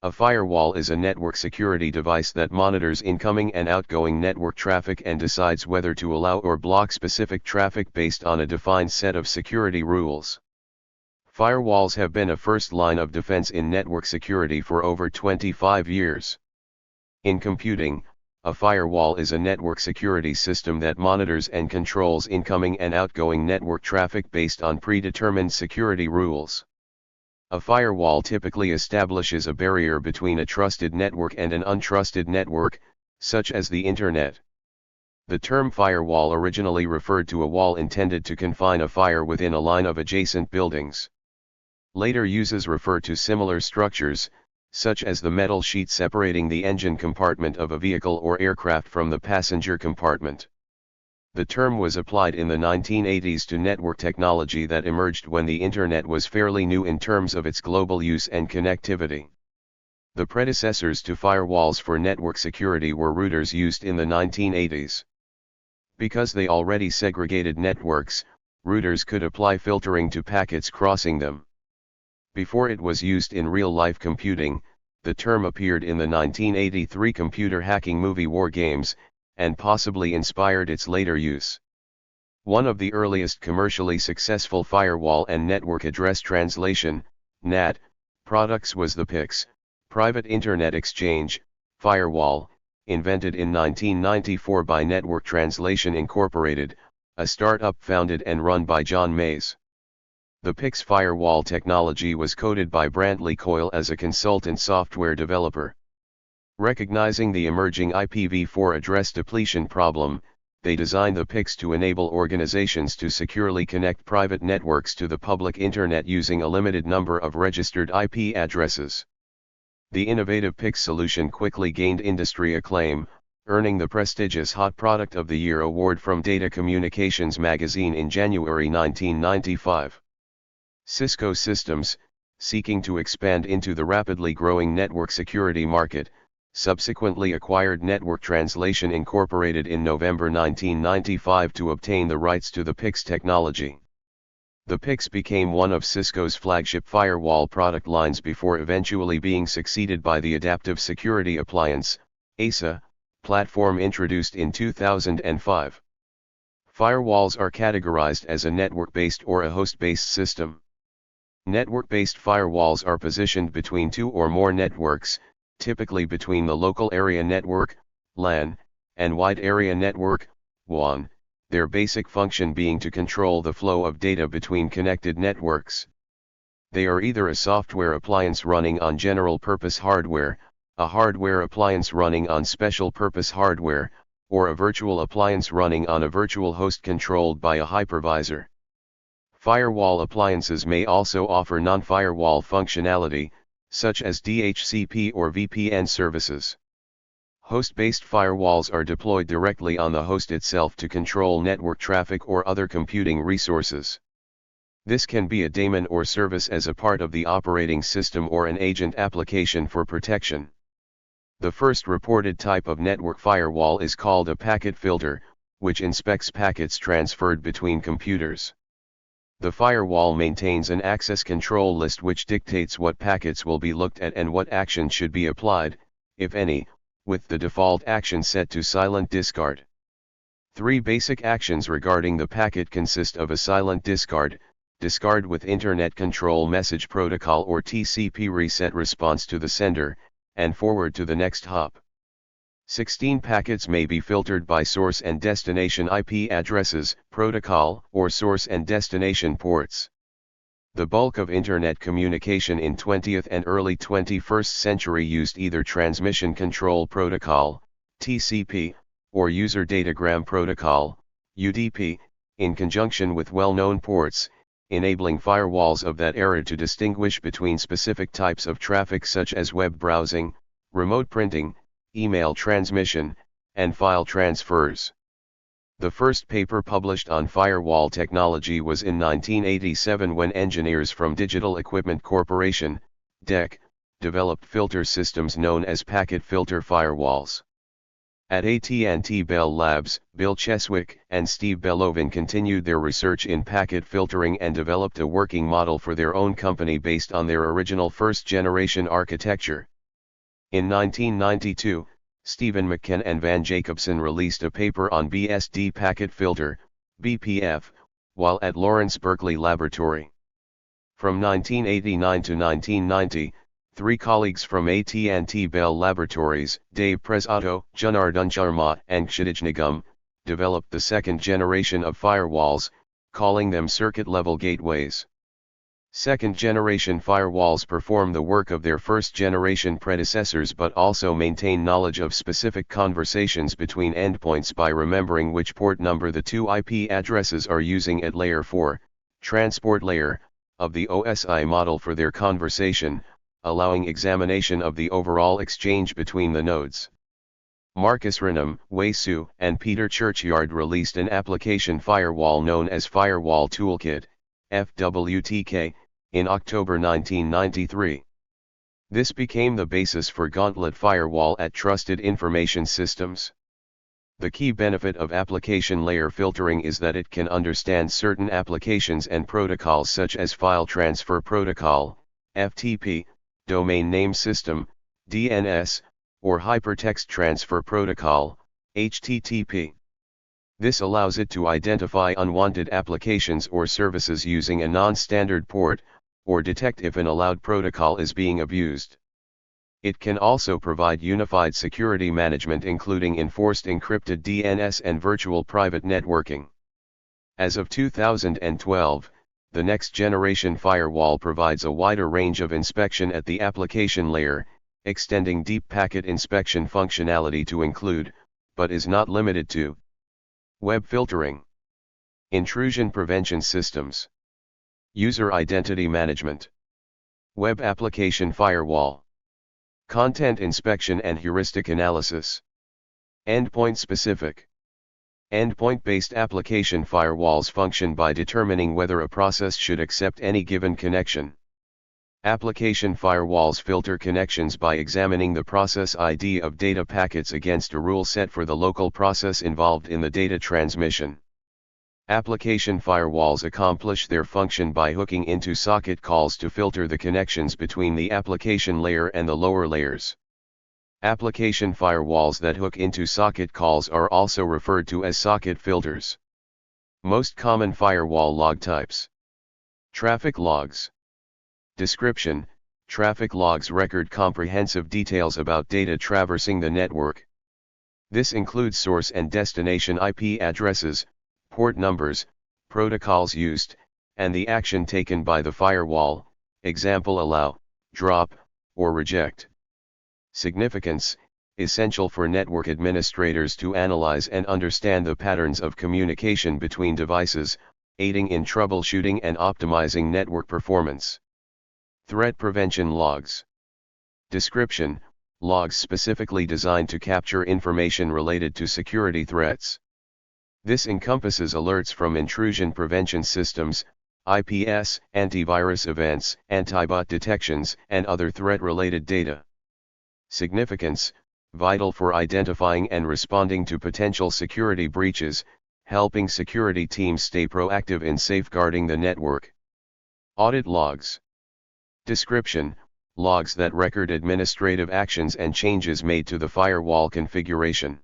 A firewall is a network security device that monitors incoming and outgoing network traffic and decides whether to allow or block specific traffic based on a defined set of security rules. Firewalls have been a first line of defense in network security for over 25 years. In computing, a firewall is a network security system that monitors and controls incoming and outgoing network traffic based on predetermined security rules. A firewall typically establishes a barrier between a trusted network and an untrusted network, such as the Internet. The term firewall originally referred to a wall intended to confine a fire within a line of adjacent buildings. Later uses refer to similar structures, such as the metal sheet separating the engine compartment of a vehicle or aircraft from the passenger compartment. The term was applied in the 1980s to network technology that emerged when the Internet was fairly new in terms of its global use and connectivity. The predecessors to firewalls for network security were routers used in the 1980s. Because they already segregated networks, routers could apply filtering to packets crossing them. Before it was used in real-life computing, the term appeared in the 1983 computer hacking movie War Games, and possibly inspired its later use. One of the earliest commercially successful firewall and network address translation (NAT) products was the PIX, Private Internet Exchange, firewall, invented in 1994 by Network Translation Incorporated, a startup founded and run by John Mays. The PIX firewall technology was coded by Brantley Coyle as a consultant software developer. Recognizing the emerging IPv4 address depletion problem, they designed the PIX to enable organizations to securely connect private networks to the public Internet using a limited number of registered IP addresses. The innovative PIX solution quickly gained industry acclaim, earning the prestigious Hot Product of the Year award from Data Communications magazine in January 1995. Cisco Systems, seeking to expand into the rapidly growing network security market, subsequently acquired Network Translation Incorporated in November 1995 to obtain the rights to the PIX technology. The PIX became one of Cisco's flagship firewall product lines before eventually being succeeded by the Adaptive Security Appliance (ASA) platform introduced in 2005. Firewalls are categorized as a network-based or a host-based system. Network-based firewalls are positioned between two or more networks, typically between the local area network, LAN, and wide area network, WAN, their basic function being to control the flow of data between connected networks. They are either a software appliance running on general-purpose hardware, a hardware appliance running on special-purpose hardware, or a virtual appliance running on a virtual host controlled by a hypervisor. Firewall appliances may also offer non-firewall functionality, such as DHCP or VPN services. Host-based firewalls are deployed directly on the host itself to control network traffic or other computing resources. This can be a daemon or service as a part of the operating system or an agent application for protection. The first reported type of network firewall is called a packet filter, which inspects packets transferred between computers. The firewall maintains an access control list which dictates what packets will be looked at and what action should be applied, if any, with the default action set to silent discard. Three basic actions regarding the packet consist of a silent discard, discard with Internet Control Message Protocol or TCP reset response to the sender, and forward to the next hop. 16 packets may be filtered by source and destination IP addresses, protocol, or source and destination ports. The bulk of Internet communication in 20th and early 21st century used either Transmission Control Protocol, TCP, or User Datagram Protocol, UDP, in conjunction with well-known ports, enabling firewalls of that era to distinguish between specific types of traffic such as web browsing, remote printing, email transmission, and file transfers. The first paper published on firewall technology was in 1987 when engineers from Digital Equipment Corporation, DEC, developed filter systems known as packet filter firewalls. At AT&T Bell Labs, Bill Cheswick and Steve Belovin continued their research in packet filtering and developed a working model for their own company based on their original first-generation architecture. In 1992, Stephen McKen and Van Jacobson released a paper on BSD packet filter, BPF, while at Lawrence Berkeley Laboratory. From 1989 to 1990, three colleagues from AT&T Bell Laboratories, Dave Prezzato, Janardhan Sharma, and Kshitij Nigam, developed the second generation of firewalls, calling them circuit-level gateways. Second-generation firewalls perform the work of their first-generation predecessors but also maintain knowledge of specific conversations between endpoints by remembering which port number the two IP addresses are using at layer 4, transport layer, of the OSI model for their conversation, allowing examination of the overall exchange between the nodes. Marcus Renum, Wei Su, and Peter Churchyard released an application firewall known as Firewall Toolkit, FWTK, in October 1993. This became the basis for Gauntlet Firewall at Trusted Information Systems. The key benefit of application layer filtering is that it can understand certain applications and protocols such as File Transfer Protocol, FTP, Domain Name System, DNS, or Hypertext Transfer Protocol, HTTP. This allows it to identify unwanted applications or services using a non-standard port, or detect if an allowed protocol is being abused. It can also provide unified security management including enforced encrypted DNS and virtual private networking. As of 2012, the next generation firewall provides a wider range of inspection at the application layer, extending deep packet inspection functionality to include, but is not limited to, web filtering, intrusion prevention systems, user identity management, web application firewall, content inspection and heuristic analysis, endpoint specific. Endpoint-based application firewalls function by determining whether a process should accept any given connection. Application firewalls filter connections by examining the process ID of data packets against a rule set for the local process involved in the data transmission. Application firewalls accomplish their function by hooking into socket calls to filter the connections between the application layer and the lower layers. Application firewalls that hook into socket calls are also referred to as socket filters. Most common firewall log types. Traffic logs. Description: traffic logs record comprehensive details about data traversing the network. This includes source and destination IP addresses, port numbers, protocols used, and the action taken by the firewall, example allow, drop, or reject. Significance: essential for network administrators to analyze and understand the patterns of communication between devices, aiding in troubleshooting and optimizing network performance. Threat prevention logs. Description: logs specifically designed to capture information related to security threats. This encompasses alerts from intrusion prevention systems, IPS, antivirus events, antibot detections, and other threat-related data. Significance: vital for identifying and responding to potential security breaches, helping security teams stay proactive in safeguarding the network. Audit logs. Description: logs that record administrative actions and changes made to the firewall configuration.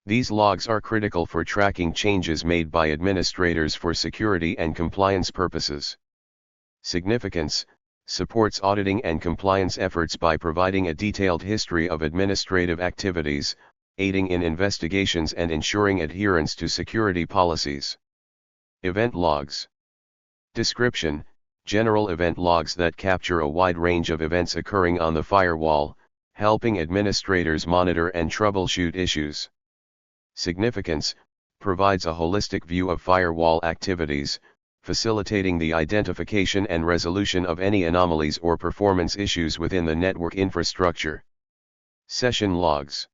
These logs are critical for tracking changes made by administrators for security and compliance purposes. Significance: supports auditing and compliance efforts by providing a detailed history of administrative activities, aiding in investigations and ensuring adherence to security policies. Event logs. Description: general event logs that capture a wide range of events occurring on the firewall, helping administrators monitor and troubleshoot issues. Significance: provides a holistic view of firewall activities, facilitating the identification and resolution of any anomalies or performance issues within the network infrastructure. Session logs.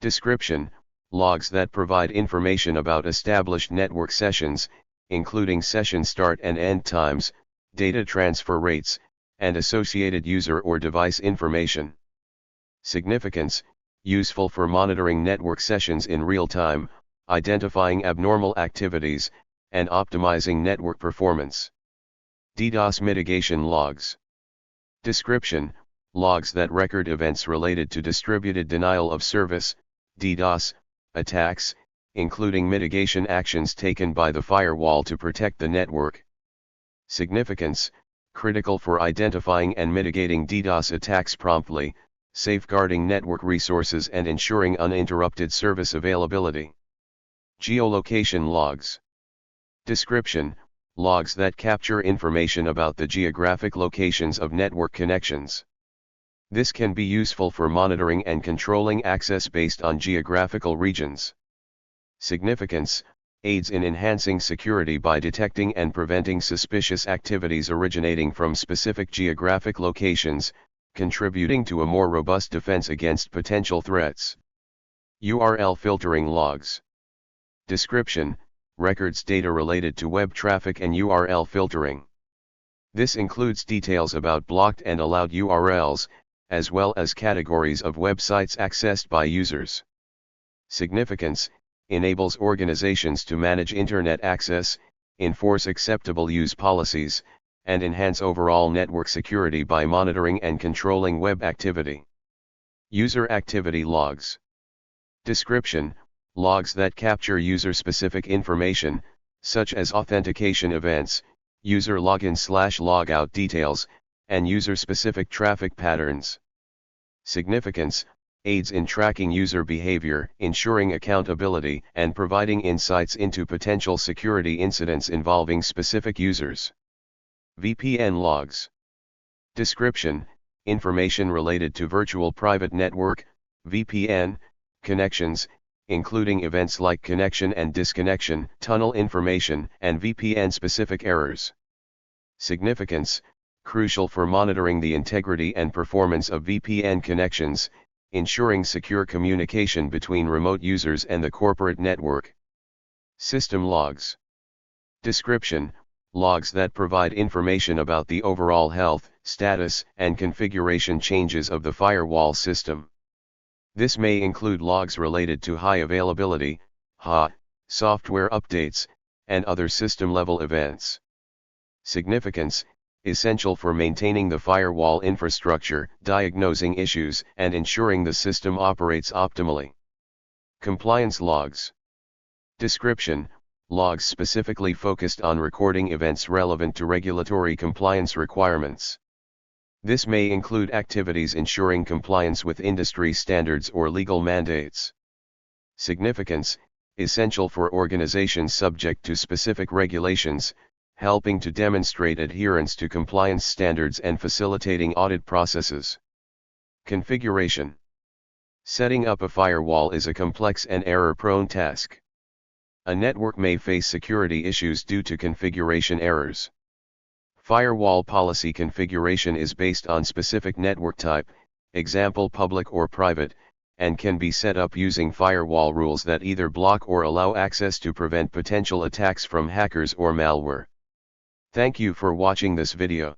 Description: logs that provide information about established network sessions, including session start and end times, data transfer rates, and associated user or device information. Significance: useful for monitoring network sessions in real time, identifying abnormal activities, and optimizing network performance. DDoS mitigation logs. Description: logs that record events related to distributed denial of service, DDoS, attacks, including mitigation actions taken by the firewall to protect the network. Significance, critical for identifying and mitigating DDoS attacks promptly, safeguarding network resources and ensuring uninterrupted service availability. Geolocation logs. Description, logs that capture information about the geographic locations of network connections. This can be useful for monitoring and controlling access based on geographical regions. Significance, aids in enhancing security by detecting and preventing suspicious activities originating from specific geographic locations, contributing to a more robust defense against potential threats. URL filtering logs. Description, records data related to web traffic and URL filtering. This includes details about blocked and allowed URLs, as well as categories of websites accessed by users. Significance, enables organizations to manage internet access, enforce acceptable use policies, and enhance overall network security by monitoring and controlling web activity. User activity logs. Description, logs that capture user-specific information, such as authentication events, user login/logout details, and user-specific traffic patterns. Significance, aids in tracking user behavior, ensuring accountability, and providing insights into potential security incidents involving specific users. VPN logs. Description, information related to virtual private network, VPN, connections, including events like connection and disconnection, tunnel information, and VPN-specific errors. Significance, crucial for monitoring the integrity and performance of VPN connections, ensuring secure communication between remote users and the corporate network. System logs. Description, logs that provide information about the overall health, status, and configuration changes of the firewall system. This may include logs related to high availability, HA, software updates, and other system-level events. Significance, essential for maintaining the firewall infrastructure, diagnosing issues, and ensuring the system operates optimally. Compliance logs. Description, logs specifically focused on recording events relevant to regulatory compliance requirements. This may include activities ensuring compliance with industry standards or legal mandates. Significance, essential for organizations subject to specific regulations, helping to demonstrate adherence to compliance standards and facilitating audit processes. Configuration. Setting up a firewall is a complex and error-prone task. A network may face security issues due to configuration errors. Firewall policy configuration is based on specific network type, example public or private, and can be set up using firewall rules that either block or allow access to prevent potential attacks from hackers or malware. Thank you for watching this video.